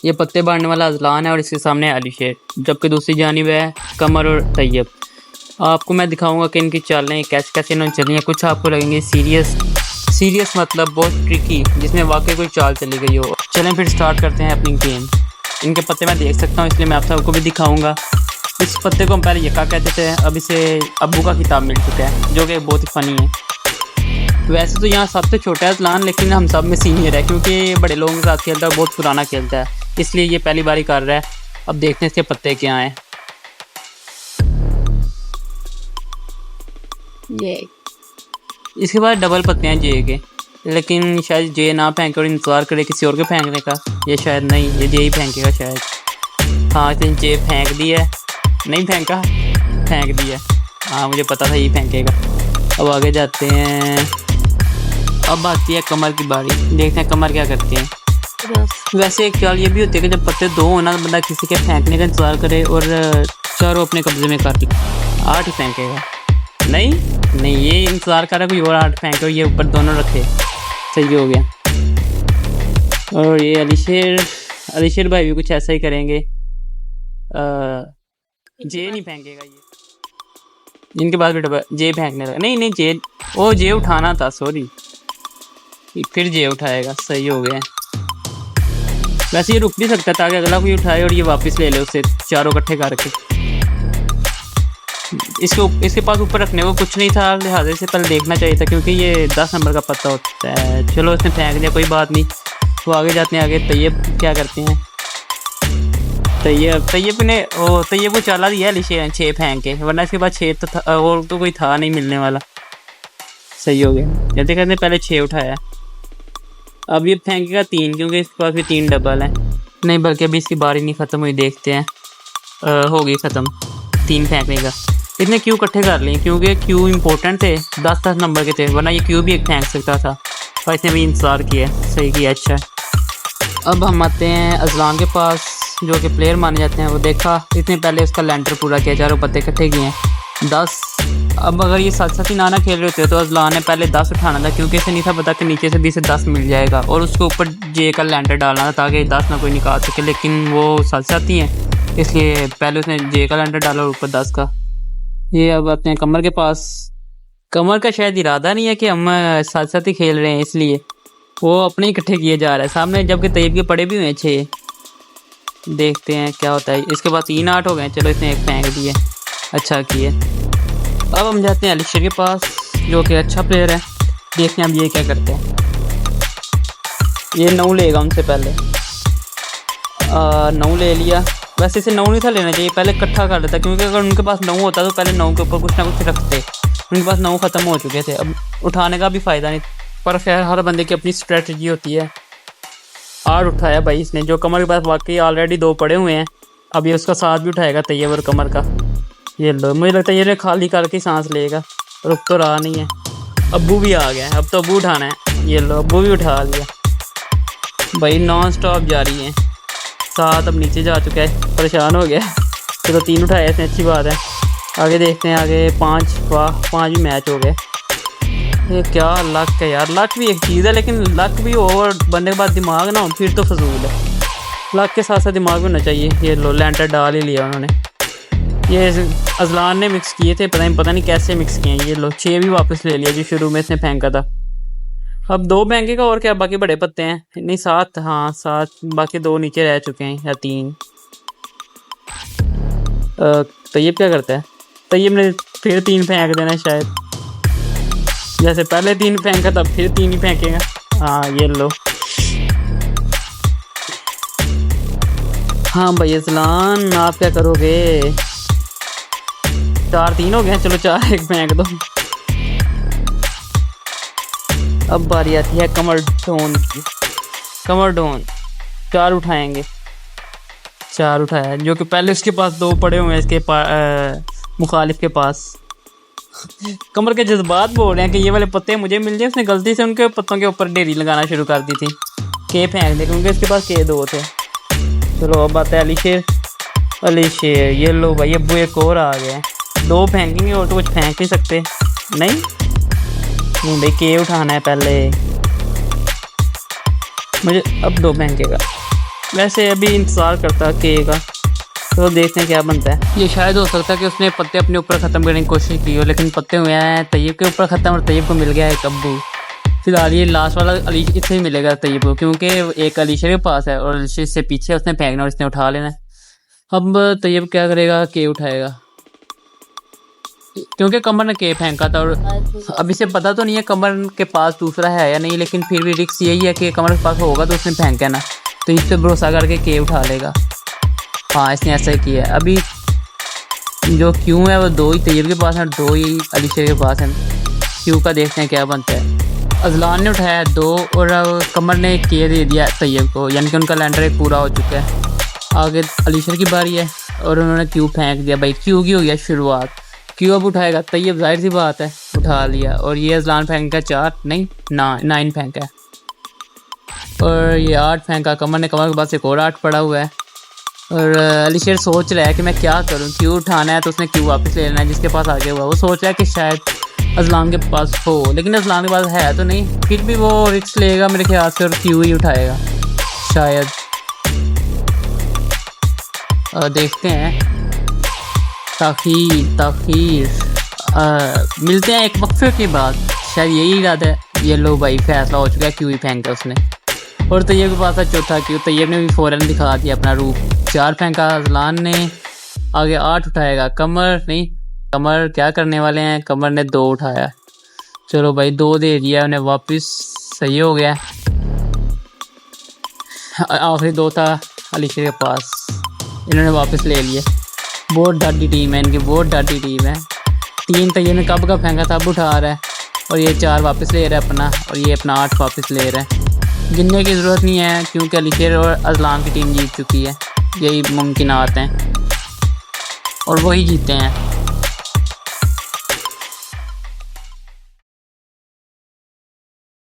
ये पत्ते बांटने वाला अजलान है और इसके सामने अली शेर, जबकि दूसरी जानिब है कमर और तैयब। आपको मैं दिखाऊंगा कि इनकी चालें कैसे कैसे इन्होंने चली हैं। कुछ आपको लगेंगे सीरियस मतलब बहुत ट्रिकी, जिसमें वाकई कोई चाल चली गई हो। चलें फिर स्टार्ट करते हैं अपनी गेम। इनके पत्ते मैं देख सकता हूँ, इसलिए मैं आप सबको भी दिखाऊंगा। इस पत्ते को हम पहले यक्का कहते थे, अब इसे अब्बू का खिताब मिल चुका है, जो कि बहुत ही फ़नी है। वैसे तो यहाँ सबसे छोटा है अजलान, लेकिन हम सब में सीनियर है, क्योंकि बड़े लोगों के साथ खेलता है, बहुत पुराना खेलता है, इसलिए ये पहली बारी कर रहा है। अब देखते हैं इसके पत्ते क्या हैं। ये इसके बाद डबल पत्ते हैं जे के, लेकिन शायद जे ना फेंके और इंतज़ार करे किसी और के फेंकने का। ये शायद नहीं, ये जे ही फेंकेगा शायद। हाँ, इसने जे फेंक दिया है, नहीं फेंका, फेंक दिया। हाँ, मुझे पता था ये फेंकेगा। अब आगे जाते हैं। अब आती है कमर की बारी, देखते हैं कमर क्या करते हैं। वैसे एक चाल ये भी होती है कि जब पत्ते दो होना, तो बंदा किसी के फेंकने का इंतज़ार करे और चारों अपने कब्जे में कर ले। 8 ही फेंकेगा, नहीं ये इंतज़ार कर रहा कोई और 8 फेंके और ये ऊपर दोनों रखे। सही हो गया। और ये अली शेर भाई भी कुछ ऐसा ही करेंगे। जे नहीं फेंकेगा ये, इनके बाद भी डबल जे फेंकने लगा। नहीं जे, ओ जे उठाना था, सॉरी, फिर जे उठाएगा। सही हो गया। वैसे ये रुक भी सकता था कि अगला कोई उठाए और ये वापस ले ले उसे, चारों इकट्ठे करके। इसके पास ऊपर रखने को कुछ नहीं था, लिहाजा से पहले देखना चाहिए था, क्योंकि ये 10 नंबर का पत्ता होता है। चलो इसने फेंक दिया, कोई बात नहीं। तो आगे जाते हैं। आगे तैयब क्या करते हैं। तैयब को चाला दिया अली शेर 6 फेंक के, वरना इसके बाद 6 तो था, और तो कोई था नहीं मिलने वाला। सही हो गया। जल्दी करते पहले 6 उठाया। अब ये फेंकेगा 3, क्योंकि इसके पास भी 3 डबल है। नहीं, बल्कि अभी इसकी बारी नहीं ख़त्म हुई, देखते हैं। हो गई ख़त्म 3 फेंकने का। इतने क्यू इकट्ठे कर लिए, क्योंकि क्यू इंपॉर्टेंट थे, 10-10 नंबर के थे, वरना ये क्यू भी एक फेंक सकता था, और इसने भी इंतज़ार किया। सही किया, अच्छा। अब हम आते हैं अजलान के पास, जो कि प्लेयर माने जाते हैं। वो देखा, इतने पहले उसका लैंटर पूरा किया, चारों पत्ते इकट्ठे किए हैं 10। अब अगर ये साथ साथ ही ना खेल रहे होते तो अजलान ने पहले 10 उठाना था, क्योंकि इसे नहीं था पता कि नीचे से भी से 10 मिल जाएगा, और उसके ऊपर जे का लैंटर डालना था ताकि 10 ना कोई निकाल सके। लेकिन वो साथ साथ ही हैं, इसलिए पहले उसने जे का लैंटर डाला और ऊपर 10 का। ये अब आते हैं कमर के पास। कमर का शायद इरादा नहीं है कि हम साथ साथ ही खेल रहे हैं, इसलिए वो अपने इकट्ठे किए जा रहा है सामने, जबकि तैयब के पड़े भी हुए हैं 6। देखते हैं क्या होता है। इसके बाद 3 8 हो गए। चलो इसने एक फेंक दिए, अच्छा किए। अब हम जाते हैं अली शेर के पास, जो कि अच्छा प्लेयर है। देखते हैं अब ये क्या करते हैं। ये 9 लेगा उनसे पहले। 9 ले लिया। वैसे इसे 9 नहीं था लेना चाहिए, पहले इकट्ठा कर लेता, क्योंकि अगर उनके पास 9 होता तो पहले 9 के ऊपर कुछ ना कुछ रखते। उनके पास 9 ख़त्म हो चुके थे, अब उठाने का भी फ़ायदा नहीं। पर खैर, हर बंदे की अपनी स्ट्रेटजी होती है। 8 उठाया भाई इसने, जो कमर के पास वाकई ऑलरेडी 2 पड़े हुए हैं। अब ये उसका साथ भी उठाएगा तैयब और कमर का। ये लो, मुझे लगता है ये खाली करके सांस लेगा, रुक तो रहा नहीं है। अब्बू भी आ गया है, अब तो अब्बू उठाना है। ये लो, अब्बू भी उठा लिया भाई, नॉन स्टॉप जारी है। 7 अब नीचे जा चुका है, परेशान हो गया। चलो 3 उठाया इसने, अच्छी बात है। आगे देखते हैं। आगे 5, वाह 5 भी मैच हो गए। ये क्या लक है यार। लक भी एक चीज़ है, लेकिन लक भी हो और बंदे के पास दिमाग ना हो फिर तो फजूल है। लक के साथ साथ दिमाग भी होना चाहिए। ये लो, लैंटर डाल ही लिया उन्होंने। ये अजलान ने मिक्स किए थे, पता नहीं कैसे मिक्स किए हैं। ये लो, 6 भी वापस ले लिया जो शुरू में इसने फेंका था। अब 2 फेंकेगा और क्या, बाकी बड़े पत्ते हैं। नहीं 7, हाँ 7, बाकी 2 नीचे रह चुके हैं, या 3। तैयब क्या करता है। तैयब ने फिर 3 फेंक देना शायद, जैसे पहले 3 फेंका था, फिर 3 ही फेंकेगा। हाँ ये लो। हाँ भाई अजलान, आप क्या करोगे। 4-3 हो गए। चलो 4-1 फेंक दो। अब बारी आती है कमर डोन की। कमर डोन 4 उठाएंगे। 4 उठाया, जो कि पहले उसके पास 2 पड़े हुए हैं, इसके मुखालिफ के पास। कमर के जज्बात बोल रहे हैं कि ये वाले पत्ते मुझे मिल जाए। उसने गलती से उनके पत्तों के ऊपर ढेरी लगाना शुरू कर दी थी, के फेंक दे, क्योंकि इसके पास के 2 थे। चलो अब आता है अली शेर। ये लो भाई, अब्बू एक और आ गया। 2 फेंकेंगे और तो कुछ फेंक नहीं सकते। नहीं भाई, के उठाना है पहले मुझे। अब 2 फेंकेगा। वैसे अभी इंतज़ार करता के का, तो देखते हैं क्या बनता है। ये शायद हो सकता है कि उसने पत्ते अपने ऊपर ख़त्म करने की कोशिश की हो, लेकिन पत्ते हुए हैं तैयब के ऊपर ख़त्म और तैयब को मिल गया एक अब्बू। फिलहाल ये लास्ट वाला अलीश इससे ही मिलेगा तैयब को, क्योंकि एक अलीशा के पास है और अलीशा से पीछे उसने फेंकना और इसने उठा लेना है। अब तैयब क्या करेगा, के उठाएगा, क्योंकि कमर ने के फेंका था और अब इसे पता तो नहीं है कमर के पास दूसरा है या नहीं, लेकिन फिर भी रिक्स यही है कि कमर के पास होगा तो उसने फेंका ना, तो इस पर भरोसा करके के उठा लेगा। हाँ, इसने ऐसा ही किया है। अभी जो क्यों है वो 2 ही तैयब के पास है और 2 ही अलीशा के पास है। क्यों का देखते हैं क्या बनता है। अजलान ने उठाया 2 और कमर ने के दे दिया तैयब को, यानी कि उनका लैंडर एक पूरा हो चुका है। आगे अलीशा की बारी है और उन्होंने क्यू फेंक दिया। भाई क्यू की हो गया शुरुआत। क्यू अब उठाएगा तैयब, जाहिर सी बात है उठा लिया। और ये अजलान फेंका 4 नहीं 9 फेंका है और ये 8 फेंका। कमर ने, कमर के पास एक और 8 पड़ा हुआ है और अलीशा सोच रहा है कि मैं क्या करूं, क्यू उठाना है तो उसने क्यू वापस ले लेना है जिसके पास आगे हुआ। वो सोच रहा है कि शायद अजलान के पास हो, लेकिन अजलान के पास है तो नहीं, फिर भी वो रिस्क लेगा मेरे ख्याल से और क्यू ही उठाएगा शायद। देखते हैं। ताखीर मिलते हैं एक वक्फे के बाद, शायद यही इरादा है। ये लो भाई फैसला हो चुका है, क्यों ही फेंका उसने और तैयब के पास है चौथा क्यों। तैयब ने भी फ़ौरन दिखा दिया अपना रूप, 4 फेंका अजलान ने, आगे 8 उठाएगा कमर नहीं। कमर क्या करने वाले हैं, कमर ने 2 उठाया। चलो भाई 2 दे दिया उन्हें वापस, सही हो गया। आखिरी 2 था अलीशा के पास, इन्होंने वापस ले लिए। बहुत डाटी टीम है इनकी, बहुत डाटी टीम है। 3 तैयब ने कब का फेंका था, अब उठा रहा है और ये 4 वापस ले रहा है अपना, और ये अपना 8 वापस ले रहा है। गिनने की ज़रूरत नहीं है क्योंकि अलीशा और अजलान की टीम जीत चुकी है। यही मुमकिनात हैं और वही जीते हैं।